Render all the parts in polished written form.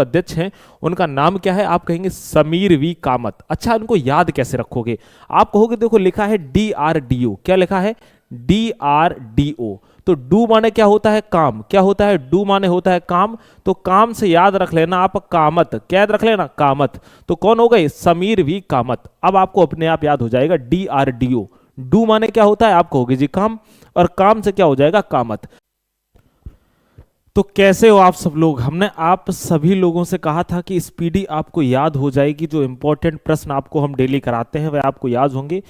अध्यक्ष हैं उनका नाम क्या है? आप कहेंगे समीर वी कामत। अच्छा, उनको याद कैसे रखोगे? आप कहोगे देखो लिखा है DRDO। क्या लिखा है? DRDO। तो डू माने क्या होता है? काम। क्या होता है? डू माने होता है काम। तो काम से याद रख लेना आप कामत। क्या याद रख लेना? कामत। तो कौन हो गए? समीर वी कामत। अब आपको अपने आप याद हो जाएगा DRDO। डू माने क्या होता है? आप कहोगे जी काम, और काम से क्या हो जाएगा? कामत। तो कैसे हो आप सब लोग? हमने आप सभी लोगों से कहा था कि स्पीडी आपको याद हो जाएगी। जो इंपॉर्टेंट प्रश्न आपको हम डेली कराते हैं वह आपको याद होंगे।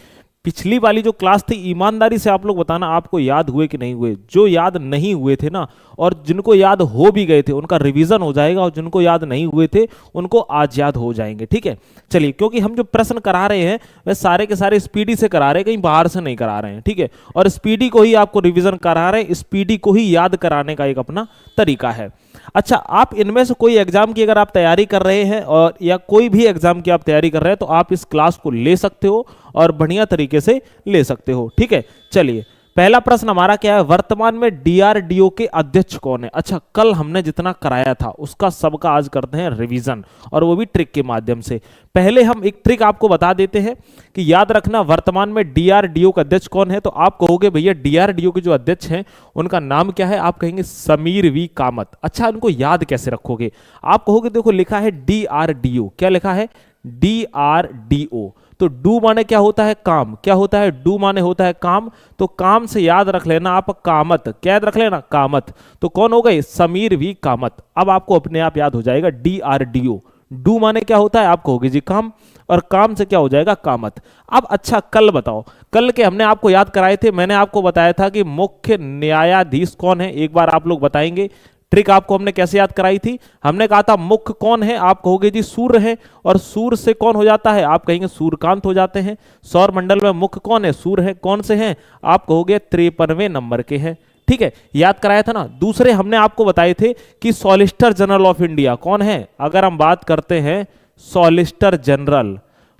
पिछली वाली जो क्लास थी, ईमानदारी से आप लोग बताना आपको याद हुए कि नहीं हुए। जो याद नहीं हुए थे ना, और जिनको याद हो भी गए थे उनका रिवीजन हो जाएगा, और जिनको याद नहीं हुए थे उनको आज याद हो जाएंगे। ठीक है, चलिए, क्योंकि हम जो प्रश्न करा रहे हैं वह सारे के सारे स्पीडी से करा रहे हैं, कहीं बाहर से नहीं करा रहे हैं। ठीक है, और स्पीडी को ही आपको रिवीजन करा रहे हैं, स्पीडी को ही याद कराने का एक अपना तरीका है। अच्छा, आप इनमें से कोई एग्जाम की अगर आप तैयारी कर रहे हैं, और या कोई भी एग्जाम की आप तैयारी कर रहे हैं, तो आप इस क्लास को ले सकते हो और बढ़िया तरीके से ले सकते हो। ठीक है, चलिए, पहला प्रश्न हमारा क्या है? वर्तमान में DRDO के अध्यक्ष कौन है? अच्छा, कल हमने जितना कराया था उसका सबका आज करते हैं रिवीजन, और वो भी ट्रिक के माध्यम से। पहले हम एक ट्रिक आपको बता देते हैं कि याद रखना वर्तमान में DRDO का अध्यक्ष कौन है। तो आप कहोगे भैया DRDO के जो अध्यक्ष हैं उनका नाम क्या है? आप कहेंगे समीर वी कामत। अच्छा, उनको याद कैसे रखोगे? आप कहोगे देखो लिखा है DRDO। क्या लिखा है? DRDO। तो डू माने क्या होता है? काम। क्या होता है? डू माने होता है काम। तो काम से याद रख लेना आप कामत। क्या याद रख लेना? कामत। तो कौन हो गए? समीर वी कामत। अब आपको अपने आप याद हो जाएगा DRDO। डू माने क्या होता है? आप कहोगे जी काम, और काम से क्या हो जाएगा? कामत। अब अच्छा, कल बताओ, कल के हमने आपको याद कराए थे। मैंने आपको बताया था कि मुख्य न्यायाधीश कौन है, एक बार आप लोग बताएंगे। ट्रिक आपको हमने कैसे याद कराई थी? हमने कहा था मुख्य कौन है? आप कहोगे जी सूर्य है, और सूर्य से कौन हो जाता है? आप कहेंगे सूर्यकांत हो जाते हैं। सौर मंडल में मुख्य कौन है? सूर्य है। कौन से हैं? आप कहोगे 53वें नंबर के हैं। ठीक है, याद कराया था ना। दूसरे हमने आपको बताए थे कि सॉलिसिटर जनरल ऑफ इंडिया कौन है? अगर हम बात करते हैं सॉलिसिटर जनरल,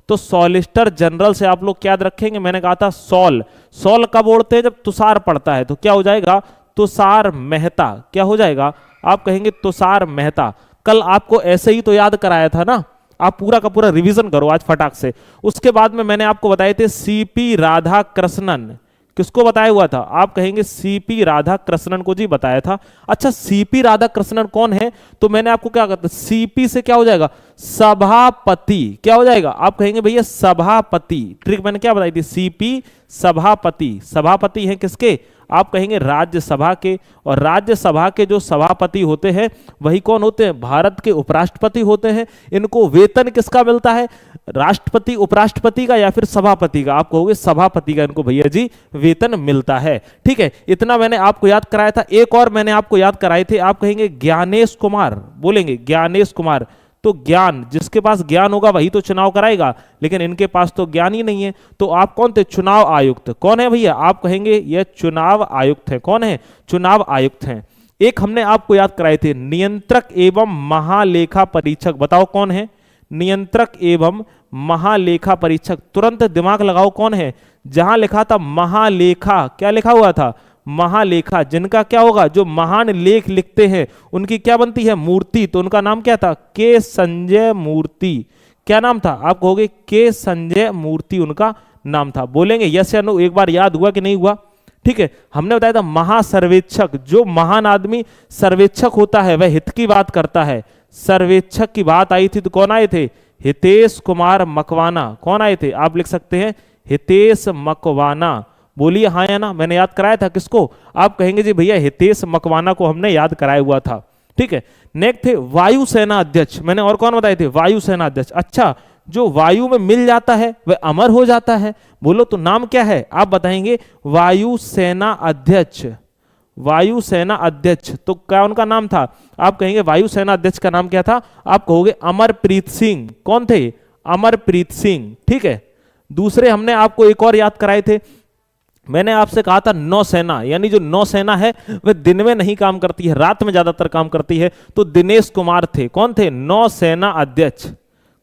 तो सॉलिसिटर जनरल से आप लोग क्या याद रखेंगे? मैंने कहा था सॉल। सॉल कब ओढ़ते हैं? जब तुषार पड़ता है। तो क्या हो जाएगा? तुषार मेहता। क्या हो जाएगा? आप कहेंगे तुषार मेहता। कल आपको ऐसे ही तो याद कराया था ना। आप पूरा का पूरा रिवीजन करो आज फटाक से। उसके बाद में मैंने आपको बताए थे CP राधाकृष्णन। किसको बताया हुआ था? आप कहेंगे CP राधाकृष्णन को जी बताया था। अच्छा, CP राधाकृष्णन कौन है? तो मैंने आपको क्या कहता, CP से क्या हो जाएगा? सभापति। क्या हो जाएगा? आप कहेंगे भैया सभापति। ट्रिक मैंने क्या बताई थी? CP सभापति। सभापति हैं किसके? आप कहेंगे राज्यसभा के, और राज्यसभा के जो सभापति होते हैं वही कौन होते हैं? भारत के उपराष्ट्रपति होते हैं। इनको वेतन किसका मिलता है? राष्ट्रपति उपराष्ट्रपति का या फिर सभापति का? आप कहोगे सभापति का इनको भैया जी वेतन मिलता है। ठीक है, इतना मैंने आपको याद कराया था। एक और मैंने आपको याद कराए थे। आप कहेंगे ज्ञानेश कुमार, बोलेंगे ज्ञानेश कुमार। तो ज्ञान, जिसके पास ज्ञान होगा वही तो चुनाव कराएगा, लेकिन इनके पास तो ज्ञान ही नहीं है। तो आप कौन थे? चुनाव आयुक्त। कौन है भैया? आप कहेंगे ये चुनाव आयुक्त है। कौन है? चुनाव आयुक्त हैं। एक हमने आपको याद कराए थे नियंत्रक एवं महालेखा परीक्षक। बताओ कौन है? नियंत्रक एवं महालेखा परीक्षक। तुरंत दिमाग लगाओ कौन है? जहां लिखा था महालेखा, क्या लिखा हुआ था? महालेखा। जिनका क्या होगा? जो महान लेख लिखते हैं उनकी क्या बनती है? मूर्ति। तो उनका नाम क्या था? के संजय मूर्ति। क्या नाम था? आप कहोगे के संजय मूर्ति उनका नाम था। बोलेंगे यस या नो? एक बार याद हुआ कि नहीं हुआ? ठीक है, हमने बताया था महासर्वेक्षक। जो महान आदमी सर्वेक्षक होता है वह हित की बात करता है। सर्वेक्षक की बात आई थी तो कौन आए थे? हितेश कुमार मकवाना। कौन आए थे? आप लिख सकते हैं हितेश मकवाना। बोलिए हाँ या ना। मैंने याद कराया था किसको? आप कहेंगे जी भैया हितेश मकवाना को हमने याद कराया हुआ था। ठीक है, नेक्स्ट थे वायुसेना अध्यक्ष। मैंने और कौन बताए थे? वायुसेना अध्यक्ष। अच्छा, जो वायु में मिल जाता है वह अमर हो जाता है। बोलो तो नाम क्या है? आप बताएंगे वायुसेना अध्यक्ष। वायुसेना अध्यक्ष, तो क्या उनका नाम था? आप कहेंगे वायुसेना अध्यक्ष का नाम क्या था? आप कहोगे अमरप्रीत सिंह। कौन थे? अमरप्रीत सिंह। ठीक है, दूसरे हमने आपको एक और याद कराए थे। मैंने आपसे कहा था नौसेना, यानी जो नौसेना है वह दिन में नहीं काम करती है, रात में ज्यादातर काम करती है। तो दिनेश कुमार थे। कौन थे? नौसेना अध्यक्ष।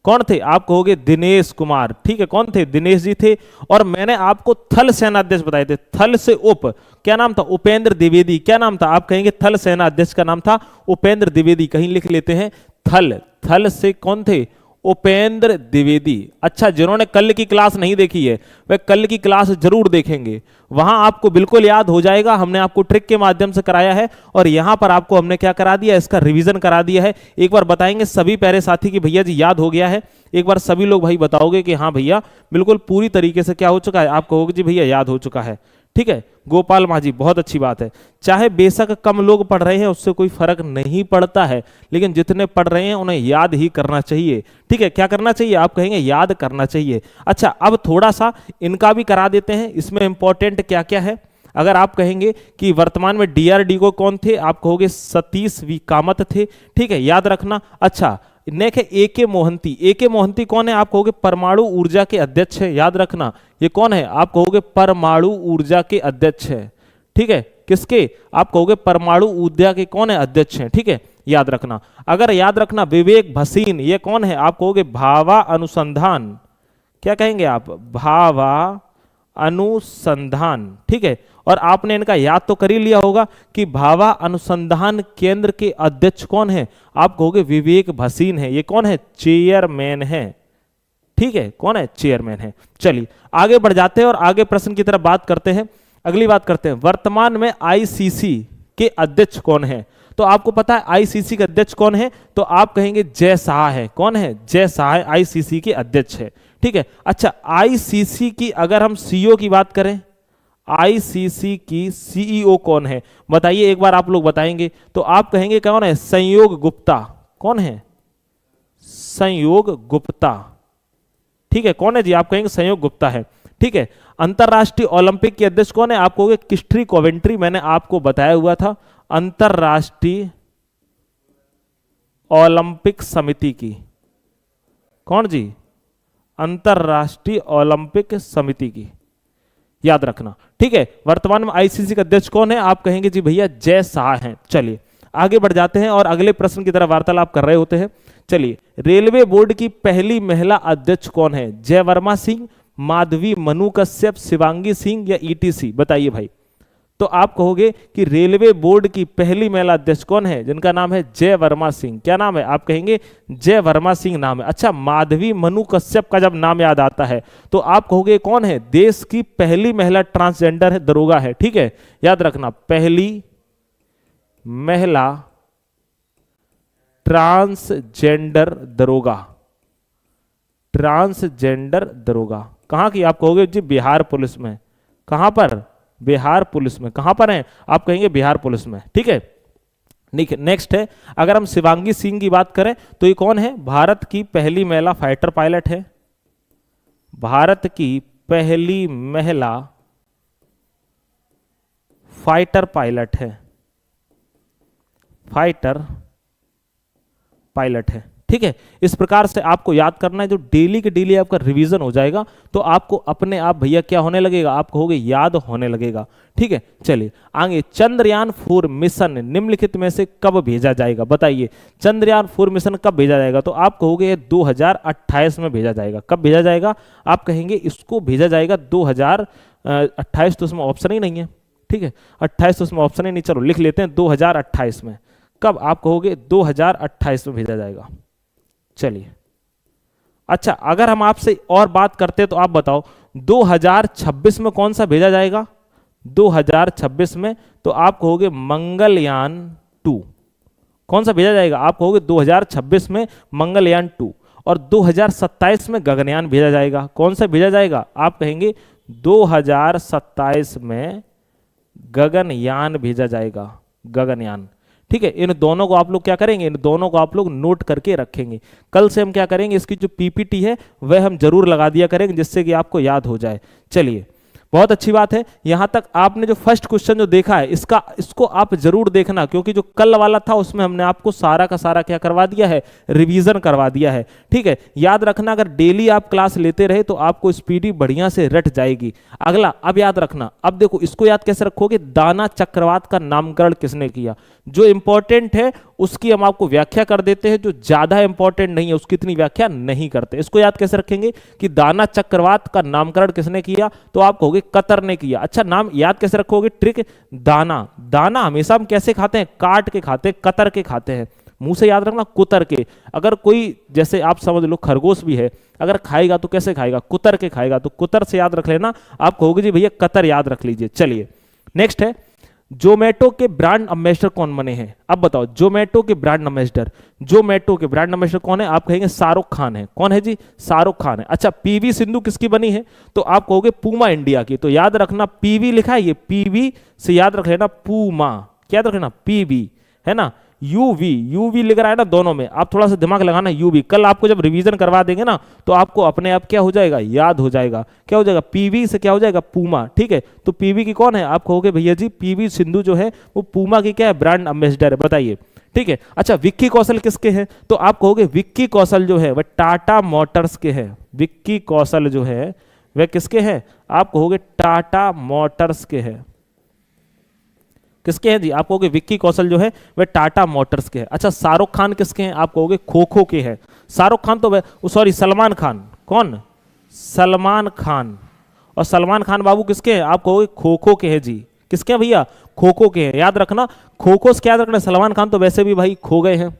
कौन थे? आप कहोगे दिनेश कुमार। ठीक है, कौन थे? दिनेश जी थे। और मैंने आपको थल सेना अध्यक्ष बताए थे। थल से उप, क्या नाम था? उपेंद्र द्विवेदी। क्या नाम था? आप कहेंगे थल सेना अध्यक्ष का नाम था उपेंद्र द्विवेदी। कहीं लिख लेते हैं थल, थल से कौन थे? उपेंद्र द्विवेदी। अच्छा, जिन्होंने कल की क्लास नहीं देखी है वह कल की क्लास जरूर देखेंगे, वहां आपको बिल्कुल याद हो जाएगा। हमने आपको ट्रिक के माध्यम से कराया है और यहां पर आपको हमने क्या करा दिया, इसका रिवीजन करा दिया है। एक बार बताएंगे सभी प्यारे साथी कि भैया जी याद हो गया है? एक बार सभी लोग भाई बताओगे कि हाँ भैया बिल्कुल पूरी तरीके से क्या हो चुका है, आप कहोगे जी भैया याद हो चुका है। ठीक है, गोपाल माझी, बहुत अच्छी बात है। चाहे बेशक कम लोग पढ़ रहे हैं उससे कोई फर्क नहीं पड़ता है, लेकिन जितने पढ़ रहे हैं उन्हें याद ही करना चाहिए। ठीक है, क्या करना चाहिए? आप कहेंगे याद करना चाहिए। अच्छा, अब थोड़ा सा इनका भी करा देते हैं, इसमें इंपॉर्टेंट क्या क्या है। अगर आप कहेंगे कि वर्तमान में डीआरडीओ कौन थे, आप कहोगे सतीश वी कामत थे। ठीक है, याद रखना। अच्छा, नेक्स्ट है एके मोहंती। एके मोहंती कौन है? आप कहोगे परमाणु ऊर्जा के अध्यक्ष है, याद रखना। ये कौन है? आप कहोगे परमाणु ऊर्जा के अध्यक्ष है। ठीक है, किसके? आप कहोगे परमाणु ऊर्जा के कौन है? अध्यक्ष है। ठीक है, याद रखना। अगर याद रखना विवेक भसीन, ये कौन है? आप कहोगे भाभा अनुसंधान, क्या कहेंगे आप? भाभा अनुसंधान। ठीक है, और आपने इनका याद तो कर ही लिया होगा कि भाभा अनुसंधान केंद्र के अध्यक्ष कौन है? आप कहोगे विवेक भसीन है। ये कौन है? चेयरमैन है। ठीक है, कौन है? चेयरमैन है। चलिए आगे बढ़ जाते हैं और आगे प्रश्न की तरफ बात करते हैं। अगली बात करते हैं, वर्तमान में आईसीसी के अध्यक्ष कौन है? तो आपको पता है आईसीसी के अध्यक्ष कौन है? तो आप कहेंगे जय शाह है। कौन है? जय शाह है, आईसीसी के अध्यक्ष है। ठीक है, अच्छा आईसीसी की अगर हम सीईओ की बात करें, आईसीसी की सीईओ कौन है? बताइए, एक बार आप लोग बताएंगे तो आप कहेंगे कौन है? संयोग गुप्ता। कौन है? संयोग गुप्ता। ठीक है, कौन है जी? आप कहेंगे संयोग गुप्ता है। ठीक है, अंतरराष्ट्रीय ओलंपिक के अध्यक्ष कौन है? आप कहोगे क्रिस्टी कोवेंट्री, मैंने आपको बताया हुआ था। अंतरराष्ट्रीय ओलंपिक समिति की कौन जी? अंतरराष्ट्रीय ओलंपिक समिति की, याद रखना। ठीक है, वर्तमान में आईसीसी का अध्यक्ष कौन है? आप कहेंगे जी भैया जय शाह हैं। चलिए आगे बढ़ जाते हैं और अगले प्रश्न की तरफ वार्तालाप कर रहे होते हैं। चलिए, रेलवे बोर्ड की पहली महिला अध्यक्ष कौन है? जय वर्मा सिंह, माधवी मनु कश्यप, शिवांगी सिंह या ईटीसी? बताइए भाई। तो आप कहोगे कि रेलवे बोर्ड की पहली महिला अध्यक्ष कौन है? जिनका नाम है जय वर्मा सिंह। क्या नाम है? आप कहेंगे जय वर्मा सिंह नाम है। अच्छा, माधवी मनु कश्यप का जब नाम याद आता है तो आप कहोगे कौन है? देश की पहली महिला ट्रांसजेंडर है, दरोगा है। ठीक है, याद रखना, पहली महिला ट्रांसजेंडर दरोगा। ट्रांसजेंडर दरोगा कहां की? आप कहोगे जी बिहार पुलिस में। कहां पर? बिहार पुलिस में। कहां पर है? आप कहेंगे बिहार पुलिस में। ठीक है, नेक्स्ट है, अगर हम शिवांगी सिंह की बात करें तो ये कौन है? भारत की पहली महिला फाइटर पायलट है। भारत की पहली महिला फाइटर पायलट है। फाइटर पायलट है। ठीक है, इस प्रकार से आपको याद करना है, जो डेली के डेली आपका रिवीजन हो जाएगा तो आपको अपने आप भैया क्या होने लगेगा? आप कहोगे याद होने लगेगा। ठीक है, चलिए आगे, चंद्रयान 4 मिशन निम्नलिखित में से कब भेजा जाएगा? बताइए, चंद्रयान 4 मिशन कब भेजा जाएगा? तो आप कहोगे 2028 में भेजा जाएगा। कब भेजा जाएगा? आप कहेंगे इसको भेजा जाएगा 2028, तो उसमें ऑप्शन ही नहीं है। ठीक है, 28 तो उसमें ऑप्शन ही नहीं, चलो लिख लेते हैं 2028 में। कब? आप कहोगे 2028 में भेजा जाएगा। चलिए, अच्छा अगर हम आपसे और बात करते तो आप बताओ 2026 में कौन सा भेजा जाएगा? 2026 में तो आप कहोगे मंगलयान 2। कौन सा भेजा जाएगा? आप कहोगे 2026 में मंगलयान 2। और 2027 में गगनयान भेजा जाएगा। कौन सा भेजा जाएगा? आप कहेंगे 2027 में गगनयान भेजा जाएगा। गगनयान। ठीक है, इन दोनों को आप लोग क्या करेंगे? इन दोनों को आप लोग नोट करके रखेंगे। कल से हम क्या करेंगे, इसकी जो पीपीटी है वह हम जरूर लगा दिया करेंगे जिससे कि आपको याद हो जाए। चलिए, बहुत अच्छी बात है। यहां तक आपने जो फर्स्ट क्वेश्चन जो देखा है इसको आप जरूर देखना, क्योंकि जो कल वाला था उसमें हमने आपको सारा का सारा क्या करवा दिया है? रिवीजन करवा दिया है। ठीक है, याद रखना, अगर डेली आप क्लास लेते रहे तो आपको स्पीडी बढ़िया से रट जाएगी। अगला, अब याद रखना, अब देखो इसको याद कैसे रखोगे? दाना चक्रवात का नामकरण किसने किया? जो इंपॉर्टेंट है उसकी हम आपको व्याख्या कर देते हैं, जो ज्यादा इंपॉर्टेंट नहीं है उसकी इतनी व्याख्या नहीं करते। इसको याद कैसे रखेंगे कि दाना चक्रवात का नामकरण किसने किया? तो आप कहोगे कतर ने किया। अच्छा, नाम याद कैसे रखोगे? ट्रिक, दाना। दाना हमेशा हम कैसे खाते हैं? काट के खाते हैं, कतर के खाते हैं। मुंह से याद रखना, कुतर के। अगर कोई, जैसे आप समझ लो खरगोश भी है, अगर खाएगा तो कैसे खाएगा, कुतर के खाएगा, तो कुतर से याद रख लेना। आप कहोगे जी भैया कतर याद रख लीजिए। चलिए नेक्स्ट है, जोमेटो के ब्रांड एम्बेसडर कौन बने हैं? अब बताओ, जोमेटो के ब्रांड एम्बेसडर, जोमेटो के ब्रांड एम्बेसडर कौन है? आप कहेंगे शाहरुख खान है। कौन है जी? शाहरुख खान है। अच्छा, पीवी सिंधु किसकी बनी है? तो आप कहोगे पूमा इंडिया की। तो याद रखना पीवी लिखा है, ये पीवी से याद रख लेना पूमा। क्या याद रखना? पीवी, है ना। यूवी, यूवी लिख रहा है ना दोनों में, आप थोड़ा सा दिमाग लगाना। यूवी कल आपको जब रिवीजन करवा देंगे ना, तो आपको अपने आप क्या हो जाएगा, याद हो जाएगा। क्या हो जाएगा? पीवी से क्या हो जाएगा? पूमा। ठीक है, तो पीवी की कौन है? आप कहोगे भैया जी पीवी सिंधु जो है वो पूमा की क्या है? ब्रांड एम्बेसडर है। बताइए। ठीक है। अच्छा, विक्की कौशल किसके हैं? तो आप कहोगे विक्की कौशल जो है वह टाटा मोटर्स के हैं। विक्की कौशल जो है वह किसके हैं? आप कहोगे टाटा मोटर्स के हैं। किसके हैं जी? आप कहोगे विक्की कौशल जो है वह टाटा मोटर्स के हैं। अच्छा, शाहरुख खान किसके हैं? आप कहोगे खो खो के हैं। शाहरुख खान तो सॉरी सलमान खान। कौन? सलमान खान। और सलमान खान बाबू किसके हैं? आप कहोगे खो खो के हैं जी। किसके हैं भैया? खो खो के हैं। याद रखना, खो खो से क्या याद रखना? सलमान खान तो वैसे भी भाई खो गए हैं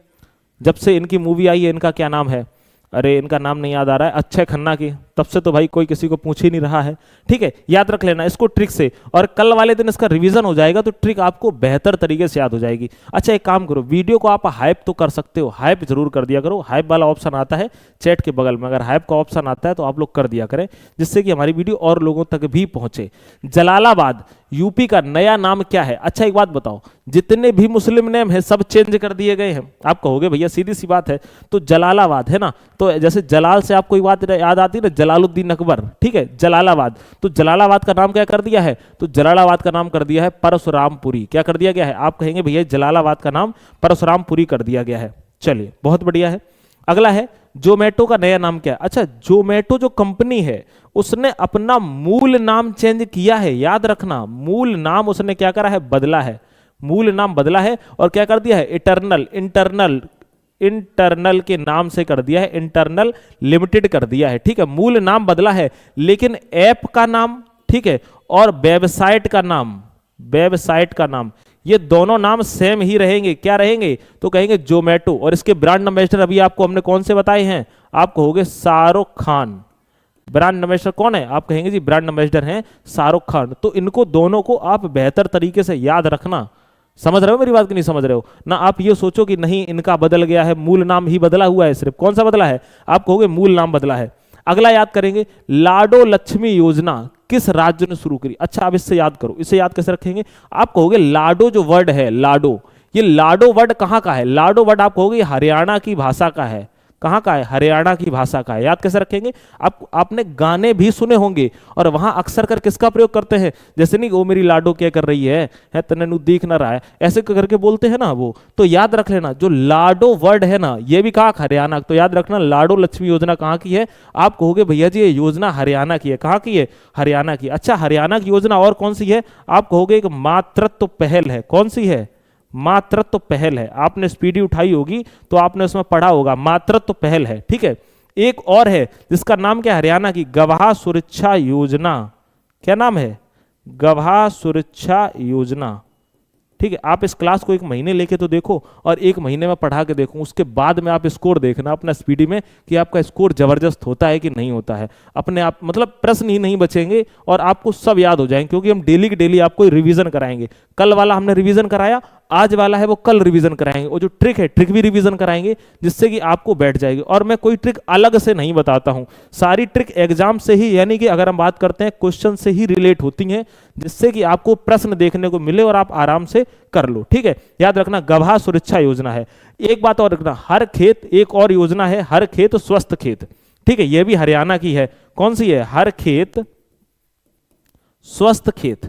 जब से इनकी मूवी आई है। इनका क्या नाम है? अरे इनका नाम नहीं याद आ रहा है। अक्षय खन्ना की, तब से तो भाई कोई किसी को पूछ ही नहीं रहा है। ठीक है, याद रख लेना इसको ट्रिक से, और कल वाले दिन इसका रिवीजन हो जाएगा तो ट्रिक आपको बेहतर तरीके से याद हो जाएगी। अच्छा, एक काम करो, वीडियो को आप हाइप तो कर सकते हो, हाइप जरूर कर दिया करो। हाइप वाला ऑप्शन आता है चैट के बगल में, अगर हाइप का ऑप्शन आता है तो आप लोग कर दिया करें, जिससे कि हमारी वीडियो और लोगों तक भी पहुंचे। जलालाबाद यूपी का नया नाम क्या है? अच्छा एक बात बताओ, जितने भी मुस्लिम नेम है सब चेंज कर दिए गए हैं। आप कहोगे भैया सीधी सी बात है, तो जलालाबाद है ना, तो जैसे जलाल से आपको एक बात याद आती है ना, जलालुद्दीन अकबर। ठीक है, जलालाबाद, तो जलालाबाद का नाम क्या कर दिया है? तो जलालाबाद का नाम कर दिया है परशुरामपुरी। क्या कर दिया गया है? आप कहेंगे भैया जलालाबाद का नाम परशुरामपुरी कर दिया गया है। चलिए बहुत बढ़िया है। अगला है, जोमेटो का नया नाम क्या है? अच्छा, जोमेटो जो कंपनी है उसने अपना मूल नाम चेंज किया है। याद रखना, मूल नाम उसने क्या करा है? बदला है। मूल नाम बदला है और क्या कर दिया है? इंटरनल के नाम से कर दिया है, इंटरनल लिमिटेड कर दिया है। ठीक है, मूल नाम बदला है, लेकिन ऐप का नाम, ठीक है, और वेबसाइट का नाम ये दोनों नाम सेम ही रहेंगे। क्या रहेंगे? तो कहेंगे जोमेटो। और इसके ब्रांड एम्बेसडर अभी आपको हमने कौन से बताए हैं? आप कहोगे शाहरुख खान। ब्रांड एम्बेसडर कौन है? आप कहेंगे जी ब्रांड एम्बेसडर हैं शाहरुख खान। तो इनको दोनों को आप बेहतर तरीके से याद रखना। समझ रहे हो मेरी बात कि नहीं समझ रहे हो ना? आप ये सोचो कि नहीं इनका बदल गया है, मूल नाम ही बदला हुआ है सिर्फ। कौन सा बदला है? आप कहोगे मूल नाम बदला है। अगला याद करेंगे, लाडो लक्ष्मी योजना किस राज्य ने शुरू करी? अच्छा, आप इससे याद करो, इसे याद कैसे रखेंगे? आप कहोगे लाडो जो वर्ड है, लाडो, ये लाडो वर्ड कहाँ का है? लाडो वर्ड आप कहोगे हरियाणा की भाषा का है। कहाँ का है? हरियाणा की भाषा का है। याद कैसे रखेंगे? आपने गाने भी सुने होंगे और वहां अक्सर कर किसका प्रयोग करते हैं? जैसे नहीं, वो मेरी लाडो क्या कर रही है तने नु देख ना रहा है, ऐसे करके बोलते हैं ना वो। तो याद रख लेना, जो लाडो वर्ड है ना, ये भी कहाँ? हरियाणा। तो याद रखना, लाडो लक्ष्मी योजना कहाँ की है? आप कहोगे भैया जी ये योजना हरियाणा की है। कहाँ की है? हरियाणा की। अच्छा, हरियाणा की योजना और कौन सी है? आप कहोगे एक मातृत्व पहल है। कौन सी है? मातृत्व पहल है। आपने स्पीडी उठाई होगी तो आपने उसमें पढ़ा होगा, मातृत्व पहल है। ठीक है, एक और है जिसका नाम क्या? हरियाणा की गवाह सुरक्षा योजना। क्या नाम है? गवाह सुरक्षा योजना। ठीक है, आप इस क्लास को एक महीने लेके तो देखो और एक महीने में पढ़ा के देखो, उसके बाद में आप स्कोर देखना अपना स्पीडी में कि आपका स्कोर जबरदस्त होता है कि नहीं होता है। अपने आप मतलब प्रश्न ही नहीं बचेंगे और आपको सब याद हो जाएंगे, क्योंकि हम डेली की डेली आपको रिवीजन कराएंगे। कल वाला हमने रिवीजन कराया, आज वाला है वो कल रिवीजन कराएंगे, और जो ट्रिक है ट्रिक भी रिवीजन कराएंगे, जिससे कि आपको बैठ जाएगी। और मैं कोई ट्रिक अलग से नहीं बताता हूं, सारी ट्रिक एग्जाम से ही, यानी कि अगर हम बात करते हैं क्वेश्चन से ही रिलेट होती हैं, जिससे कि आपको प्रश्न देखने को मिले और आप आराम से कर लो। ठीक है, याद रखना गवाह सुरक्षा योजना है। एक बात और रखना, हर खेत, एक और योजना है हर खेत स्वस्थ खेत। ठीक है, यह भी हरियाणा की है। कौन सी है? हर खेत स्वस्थ खेत।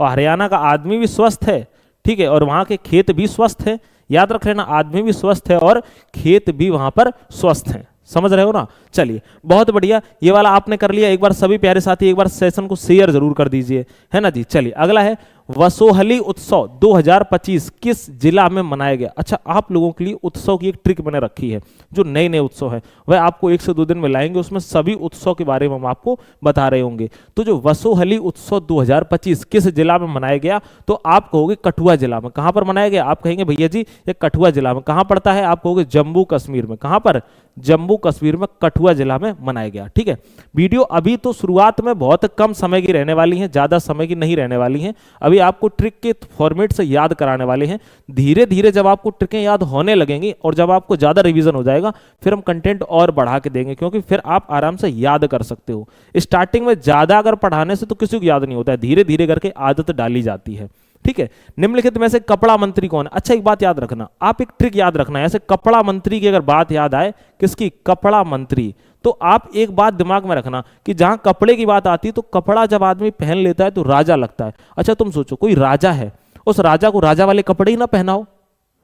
और हरियाणा का आदमी भी स्वस्थ है। ठीक है, और वहां के खेत भी स्वस्थ है। याद रख लेना, आदमी भी स्वस्थ है और खेत भी वहां पर स्वस्थ है। समझ रहे हो ना? चलिए बहुत बढ़िया, ये वाला आपने कर लिया। एक बार सभी प्यारे साथी एक बार सेशन को शेयर जरूर कर दीजिए, है ना जी। चलिए अगला है, वसोहली उत्सव 2025 किस जिला में मनाया गया? अच्छा, आप लोगों के लिए उत्सव की एक ट्रिक मैंने रखी है। जो नए नए उत्सव हैं वह आपको 1 से 2 दिन में लाएंगे, उसमें सभी उत्सव के बारे में हम आपको बता रहे होंगे। तो जो वसोहली उत्सव 2025 किस जिला में मनाया गया, तो आप कहोगे कठुआ जिला में। कहां पर मनाया गया? आप कहेंगे भैया जी ये कठुआ जिला में। कहां पड़ता है? आप कहोगे जम्मू कश्मीर में। कहां पर? जम्मू कश्मीर में कठुआ जिला में मनाया गया। ठीक है, वीडियो अभी तो शुरुआत में बहुत कम समय की रहने वाली है, ज्यादा समय की नहीं रहने वाली है। अभी आपको ट्रिक के फॉर्मेट से याद कराने वाले हैं। धीरे धीरे जब आपको ट्रिकें याद होने लगेंगी और जब आपको ज्यादा रिवीजन हो जाएगा, फिर हम कंटेंट और बढ़ा के देंगे, क्योंकि फिर आप आराम से याद कर सकते हो। स्टार्टिंग में ज्यादा अगर पढ़ाने से तो किसी को याद नहीं होता है, धीरे धीरे करके आदत डाली जाती है। ठीक है, निम्नलिखित में से कपड़ा मंत्री कौन है? अच्छा, एक बात याद रखना, आप एक ट्रिक याद रखना है। ऐसे कपड़ा मंत्री की अगर बात याद आए, किसकी? कपड़ा मंत्री, तो आप एक बात दिमाग में रखना कि जहां कपड़े की बात आती है तो कपड़ा जब आदमी पहन लेता है तो राजा लगता है। अच्छा, तुम सोचो कोई राजा है, उस राजा को राजा वाले कपड़े ही ना पहनाओ,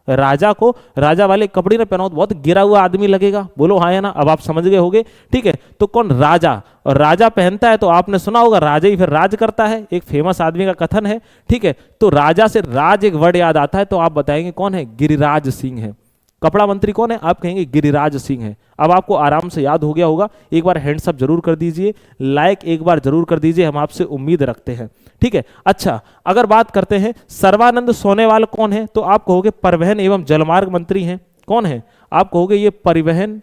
राजा को राजा वाले कपड़े ना पहनाओ तो बहुत गिरा हुआ आदमी लगेगा। बोलो हाँ या ना? अब आप समझ गए होगे। ठीक है, तो कौन? राजा। और राजा पहनता है तो आपने सुना होगा राजा ही फिर राज करता है, एक फेमस आदमी का कथन है। ठीक है, तो राजा से राज एक वर्ड याद आता है, तो आप बताएंगे कौन है? गिरिराज सिंह है। कपड़ा मंत्री कौन है? आप कहेंगे गिरिराज सिंह है। अब आपको आराम से याद हो गया होगा। एक बार हैंड्स अप जरूर कर दीजिए, लाइक एक बार जरूर कर दीजिए, हम आपसे उम्मीद रखते हैं। ठीक है, अच्छा अगर बात करते हैं सर्बानंद सोनोवाल कौन है, तो आप कहोगे परिवहन एवं जलमार्ग मंत्री हैं। कौन है? आप कहोगे ये परिवहन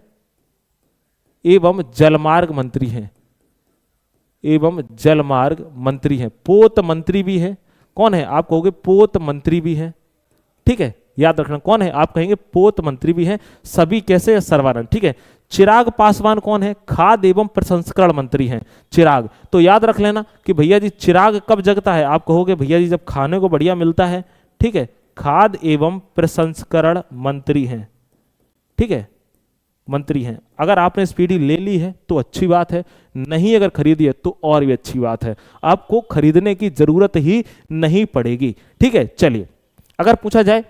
एवं जलमार्ग मंत्री हैं, एवं जलमार्ग मंत्री हैं। पोत मंत्री भी है। कौन है? आप कहोगे पोत मंत्री भी है। ठीक है, याद रखना कौन है? आप कहेंगे पोत मंत्री भी हैं। सभी कैसे? सर्वानंद। ठीक है, चिराग पासवान कौन है? खाद्य एवं प्रसंस्करण मंत्री हैं चिराग। तो याद रख लेना कि भैया जी चिराग कब जगता है? आप कहोगे भैया जी जब खाने को बढ़िया मिलता है। ठीक है, खाद्य एवं प्रसंस्करण मंत्री हैं। ठीक है, मंत्री हैं। अगर आपने स्पीडी ले ली है तो अच्छी बात है, नहीं अगर खरीदी है तो और भी अच्छी बात है, आपको खरीदने की जरूरत ही नहीं पड़ेगी। ठीक है, चलिए अगर पूछा जाए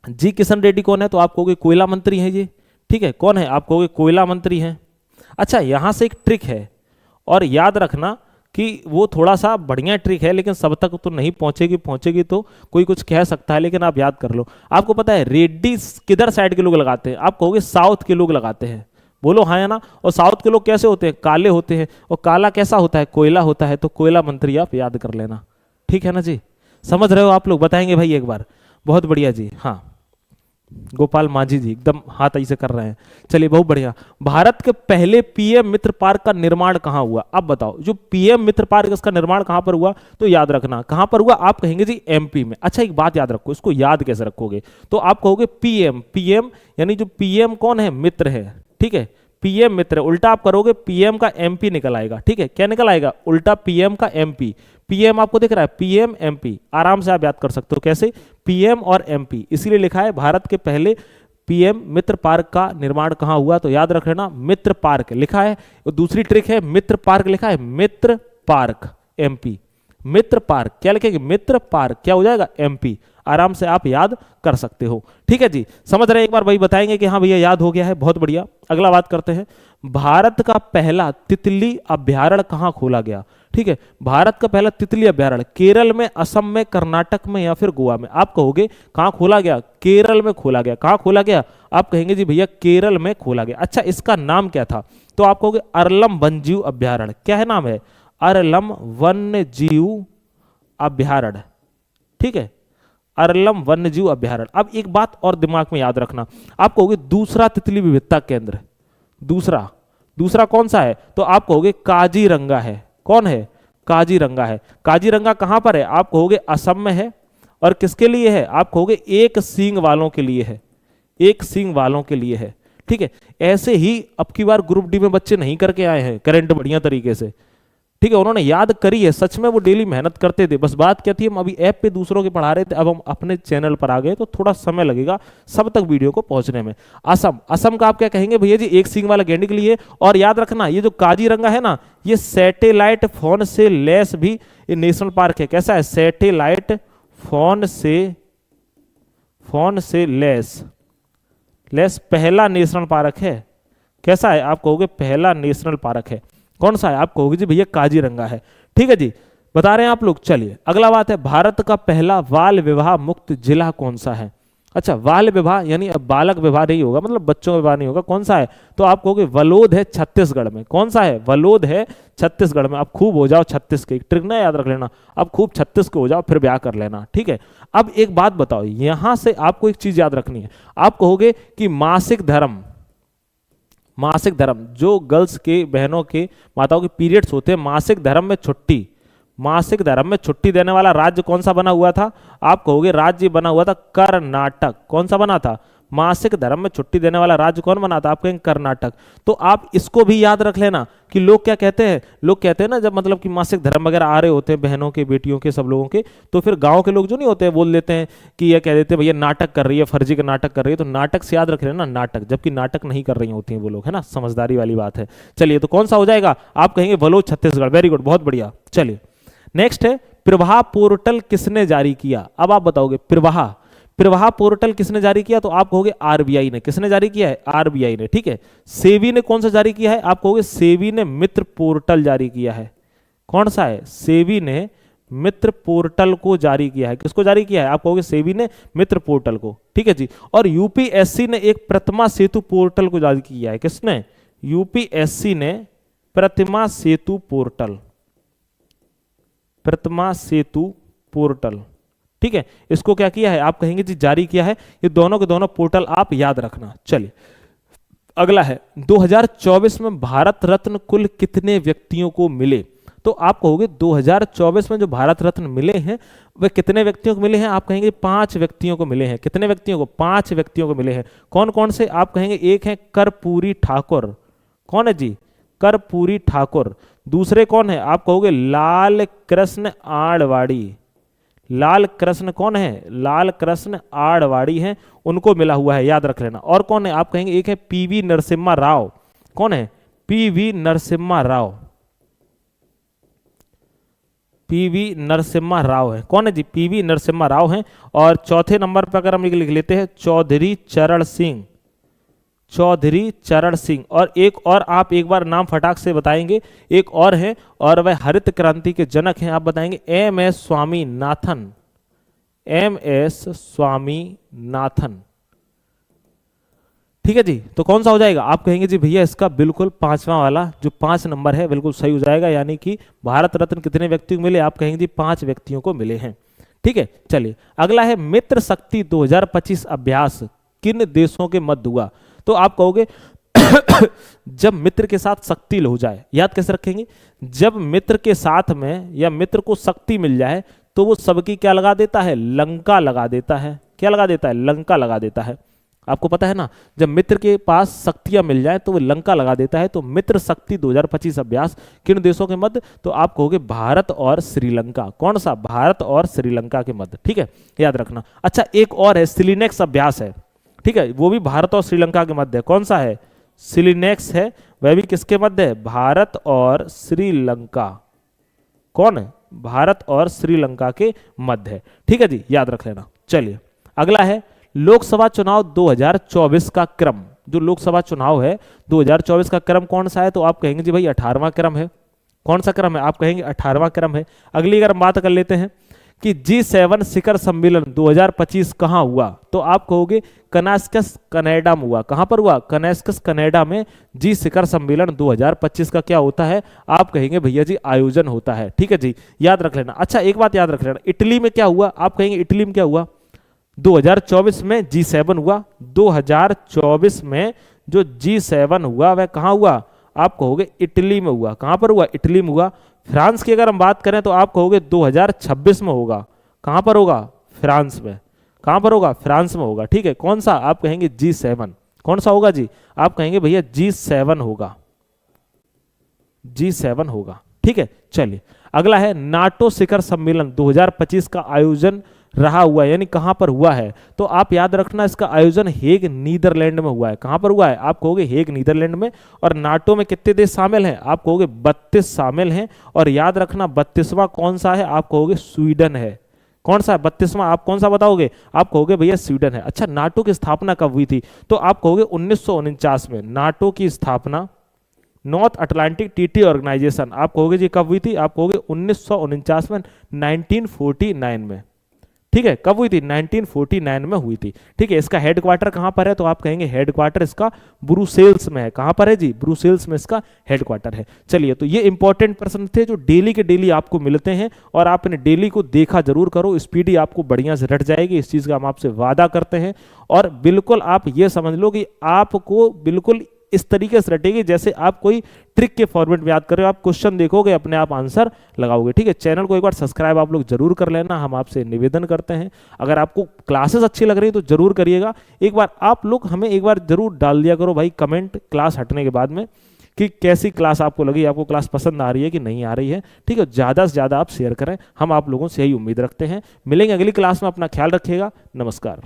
जी किशन रेड्डी कौन है, तो आप कहोगे कोयला मंत्री है ये। ठीक है, कौन है? आप कहोगे कोयला मंत्री हैं। अच्छा, यहां से एक ट्रिक है और याद रखना कि वो थोड़ा सा बढ़िया ट्रिक है, लेकिन सब तक तो नहीं पहुंचेगी। पहुंचेगी तो कोई कुछ कह सकता है, लेकिन आप याद कर लो। आपको पता है रेड्डी किधर साइड के लोग लगाते हैं? आप कहोगे साउथ के लोग लगाते हैं। बोलो हाँ या ना? और साउथ के लोग कैसे होते हैं? काले होते हैं। और काला कैसा होता है? कोयला होता है। तो कोयला मंत्री आप याद कर लेना। ठीक है ना जी? समझ रहे हो आप लोग? बताएंगे भाई एक बार? बहुत बढ़िया जी। हाँ, गोपाल माझी जी एकदम हाथ ऐसे कर रहे हैं। चलिए बहुत बढ़िया। भारत के पहले पीएम मित्र पार्क का निर्माण कहां हुआ? अब बताओ, जो पीएम मित्र पार्क इसका निर्माण कहां पर हुआ? तो याद रखना कहां पर हुआ? आप कहेंगे जी एमपी में। अच्छा, एक बात याद रखो, इसको याद कैसे रखोगे? तो आप कहोगे पीएम। पीएम यानी जो पीएम कौन है? मित्र है। ठीक है, पीएम मित्र। उल्टा आप करोगे पीएम का एमपी निकल आएगा। ठीक है, क्या निकल आएगा? उल्टा पीएम का एमपी। पीएम आपको दिख रहा है? PM MP. आराम से आप याद कर सकते हो। कैसे? पीएम और एमपी। इसीलिए लिखा है भारत के पहले पीएम मित्र पार्क का निर्माण कहां हुआ? तो याद रख लेना मित्र पार्क लिखा है। और दूसरी ट्रिक है मित्र पार्क लिखा है, मित्र पार्क एमपी। मित्र पार्क क्या लिखेंगे? मित्र पार्क क्या हो जाएगा? एमपी। आराम से आप याद कर सकते हो। ठीक है जी, समझ रहे हैं? एक बार भाई बताएंगे कि हाँ भैया याद हो गया है। बहुत बढ़िया। अगला बात करते हैं, भारत का पहला तितली अभ्यारण्य कहां खोला गया? ठीक है, भारत का पहला तितली अभ्यारण्य केरल में, असम में, कर्नाटक में या फिर गोवा में? आप कहोगे कहां खोला गया? केरल में खोला गया। कहां खोला गया? आप कहेंगे जी भैया केरल में खोला गया। अच्छा, इसका नाम क्या था? तो आप कहोगे अरलम वन्यजीव अभ्यारण्य। क्या है नाम है? अरलम वन्यजीव अभ्यारण्य। ठीक है, अरलम वन्यजीव अभ्यारण्य। अब एक बात और दिमाग में याद रखना, आप कहोगे दूसरा तितली विविधता केंद्र। दूसरा कौन सा है? तो आप कहोगे काजीरंगा है। कौन है? काजीरंगा है। काजीरंगा कहां पर है? आप कहोगे असम में है। और किसके लिए है? आप कहोगे एक सींग वालों के लिए है। एक सींग वालों के लिए है। ठीक है, ऐसे ही अब की बार ग्रुप डी में बच्चे नहीं करके आए हैं करंट बढ़िया तरीके से। ठीक है, उन्होंने याद करी है, सच में वो डेली मेहनत करते थे। बस बात क्या थी, हम अभी ऐप पे दूसरों के पढ़ा रहे थे, अब हम अपने चैनल पर आ गए तो थोड़ा समय लगेगा सब तक वीडियो को पहुंचने में। असम का आप क्या कहेंगे भैया जी? एक सींग वाला गैंडे के लिए। और याद रखना ये जो काजीरंगा है ना, ये सैटेलाइट फोन से लैस भी ये नेशनल पार्क है। कैसा है? सैटेलाइट फोन से लैस पहला नेशनल पार्क है। कैसा है? आप कहोगे पहला नेशनल पार्क है। कौन सा है? आप कहोगे जी भैया काजीरंगा है। ठीक है जी, बता रहे हैं आप लोग। चलिए अगला बात है, भारत का पहला बाल विवाह मुक्त जिला कौन सा है? अच्छा, बाल विवाह यानी अब बालक विवाह नहीं होगा, मतलब बच्चों का विवाह नहीं होगा, कौन सा है? तो आप कहोगे वलोद है छत्तीसगढ़ में। कौन सा है? वलोद है छत्तीसगढ़ में। अब खूब हो जाओ 36 के, ट्रिक ना याद रख लेना, अब खूब 36 के हो जाओ फिर ब्याह कर लेना, ठीक है। अब एक बात बताओ, यहां से आपको एक चीज याद रखनी है, आप कहोगे कि मासिक धर्म, मासिक धर्म जो गर्ल्स के बहनों के माताओं के पीरियड्स होते हैं, मासिक धर्म में छुट्टी, मासिक धर्म में छुट्टी देने वाला राज्य कौन सा बना हुआ था? आप कहोगे राज्य बना हुआ था कर्नाटक। कौन सा बना था? मासिक धर्म में छुट्टी देने वाला राज्य कौन बना था? आप कहेंगे कर्नाटक। तो आप इसको भी याद रख लेना कि लोग क्या कहते हैं, लोग कहते हैं ना जब मतलब कि मासिक धर्म वगैरह आ रहे होते हैं बहनों के, बेटियों के, सब लोगों के, तो फिर गांव के लोग जो नहीं होते हैं बोल देते हैं कि ये कह देते हैं भैया नाटक कर रही है, फर्जी का नाटक कर रही है। तो नाटक से याद रख लेना नाटक, जबकि नाटक नहीं कर रही होती हैं वो लोग, है ना, समझदारी वाली बात है। चलिए तो कौन सा हो जाएगा? आप कहेंगे वलोद छत्तीसगढ़। वेरी गुड, बहुत बढ़िया। चलिए नेक्स्ट है, प्रवाह पोर्टल किसने जारी किया? अब आप बताओगे प्रवाह, प्रवाह पोर्टल किसने जारी किया? तो आप कहोगे आरबीआई ने। किसने जारी किया है? आरबीआई ने, ठीक है। सेबी ने कौन सा जारी किया है? आप कहोगे सेबी ने मित्र पोर्टल जारी किया है। कौन सा है? सेबी ने मित्र पोर्टल को जारी किया है। किसको जारी किया है? आप कहोगे सेबी ने मित्र पोर्टल को, ठीक है जी। और यूपीएससी ने एक प्रतिमा सेतु पोर्टल को जारी किया है। किसने? यूपीएससी ने प्रतिमा सेतु पोर्टल, प्रतिमा सेतु पोर्टल, ठीक है, इसको क्या किया है? आप कहेंगे जी जारी किया है। ये दोनों के दोनों पोर्टल आप याद रखना। चलिए अगला है, 2024 में भारत रत्न कुल कितने व्यक्तियों को मिले? तो आप कहोगे 2024 में जो भारत रत्न मिले हैं वे कितने व्यक्तियों को मिले हैं? आप कहेंगे 5 व्यक्तियों को मिले हैं। कितने व्यक्तियों को? 5 व्यक्तियों को मिले हैं। कौन कौन से? आप कहेंगे एक है कर्पूरी ठाकुर। कौन है जी? कर्पूरी ठाकुर। दूसरे कौन है? आप कहोगे लाल कृष्ण आडवाणी। लाल कृष्ण कौन है? लाल कृष्ण आडवाणी हैं, उनको मिला हुआ है, याद रख लेना। और कौन है? आप कहेंगे एक है पीवी नरसिम्हा राव। कौन है? पीवी नरसिम्हा राव, पीवी नरसिम्हा राव है। कौन है जी? पीवी नरसिम्हा राव हैं। और चौथे नंबर पर अगर हम लिख लेते हैं चौधरी चरण सिंह, चौधरी चरण सिंह। और एक और आप एक बार नाम फटाक से बताएंगे, एक और है और वह हरित क्रांति के जनक हैं, आप बताएंगे M S Swaminathan, M S Swaminathan, ठीक है जी। तो कौन सा हो जाएगा? आप कहेंगे जी भैया इसका बिल्कुल पांचवा वाला जो 5 नंबर है बिल्कुल सही हो जाएगा, यानी कि भारत रत्न कितने व्यक्तियों को मिले? आप कहेंगे जी 5 व्यक्तियों को मिले हैं, ठीक है। चलिए अगला है, मित्र शक्ति 2025 अभ्यास किन देशों के मध्य हुआ? तो आप कहोगे जब मित्र के साथ शक्ति हो जाए, याद कैसे रखेंगे? जब मित्र के साथ में या मित्र को शक्ति मिल जाए तो वो सबकी क्या लगा देता है? लंका लगा देता है। क्या लगा देता है? लंका लगा देता है। आपको पता है ना, जब मित्र के पास शक्तियां मिल जाए तो वो लंका लगा देता है। तो मित्र शक्ति 2025 अभ्यास किन देशों के मध्य? तो आप कहोगे भारत और श्रीलंका। कौन सा? भारत और श्रीलंका के मध्य, ठीक है, याद रखना। अच्छा एक और है, सिलिनेक्स अभ्यास है, ठीक है, वो भी भारत और श्रीलंका के मध्य है। कौन सा है? सिलिनेक्स है, वह भी किसके मध्य है? भारत और श्रीलंका। कौन है? भारत और श्रीलंका के मध्य है, ठीक है जी, याद रख लेना। चलिए अगला है, लोकसभा चुनाव 2024 का क्रम। जो लोकसभा चुनाव है 2024 का क्रम कौन सा है? तो आप कहेंगे जी भाई 18वां क्रम है। कौन सा क्रम है? आप कहेंगे 18वां क्रम है। अगली अगर हम बात कर लेते हैं कि G7 शिखर सम्मेलन 2025 कहां हुआ? तो आप कहोगे कनास्कस कनाडा में हुआ। कहां पर हुआ? कनास्कस कनाडा में जी शिखर सम्मेलन 2025 का क्या होता है? आप कहेंगे भैया जी आयोजन होता है, ठीक है जी, याद रख लेना। अच्छा एक बात याद रख लेना, इटली में क्या हुआ? आप कहेंगे इटली में क्या हुआ? 2024 में G7 हुआ। 2024 में जो G7 हुआ वह कहां हुआ? आप कहोगे इटली में हुआ। कहां पर हुआ? इटली में हुआ। फ्रांस की अगर हम बात करें तो आप कहोगे 2026 में होगा। कहां पर होगा? फ्रांस में। कहां पर होगा? फ्रांस में होगा, ठीक है। कौन सा? आप कहेंगे G7। कौन सा होगा जी? आप कहेंगे भैया G7 होगा, G7 होगा, ठीक है। चलिए अगला है, नाटो शिखर सम्मेलन 2025 का आयोजन रहा हुआ है, यानी कहां पर हुआ है? तो आप याद रखना इसका आयोजन हेग नीदरलैंड में हुआ है। कहां पर हुआ है? आप कहोगे हेग नीदरलैंड में। और नाटो में कितने देश शामिल हैं? आप कहोगे 32 शामिल हैं। और याद रखना 32वां कौन सा है? आप कहोगे स्वीडन है। कौन सा है 32वां? आप कौन सा बताओगे? आप कहोगे भैया स्वीडन है। अच्छा नाटो की स्थापना कब हुई थी? तो आप कहोगे 1949 में। नाटो की स्थापना नॉर्थ अटलांटिक टीटी ऑर्गेनाइजेशन, आप कहोगे जी कब हुई थी, आप कहोगे 1949 में, 1949 में, ठीक है। कब हुई थी, 1949 में हुई थी, ठीक है। इसका हेडक्वार्टर कहां पर है, तो आप कहेंगे हेडक्वार्टर इसका ब्रुसेल्स में है। कहां पर है जी, ब्रुसेल्स में इसका हेडक्वार्टर है। चलिए, तो ये इंपॉर्टेंट प्रश्न थे जो डेली के डेली आपको मिलते हैं, और आपने डेली को देखा जरूर करो, स्पीडी आपको बढ़िया से रट जाएगी, इस चीज का हम आपसे वादा करते हैं। और बिल्कुल आप ये समझ लो कि आपको बिल्कुल इस तरीके से रटेगी जैसे आप कोई ट्रिक के फॉर्मेट में याद कर रहे हो, आप क्वेश्चन देखोगे अपने आप आंसर लगाओगे, ठीक है। चैनल को एक बार सब्सक्राइब आप लोग जरूर कर लेना, हम आपसे निवेदन करते हैं। अगर आपको क्लासेस अच्छी लग रही है तो जरूर करिएगा, एक बार आप लोग हमें एक बार जरूर डाल दिया करो भाई कमेंट क्लास हटने के बाद में कि कैसी क्लास आपको लगी, आपको क्लास पसंद आ रही है कि नहीं आ रही है, ठीक है। ज़्यादा से ज़्यादा आप शेयर करें, हम आप लोगों से यही उम्मीद रखते हैं। मिलेंगे अगली क्लास में, अपना ख्याल रखिएगा, नमस्कार।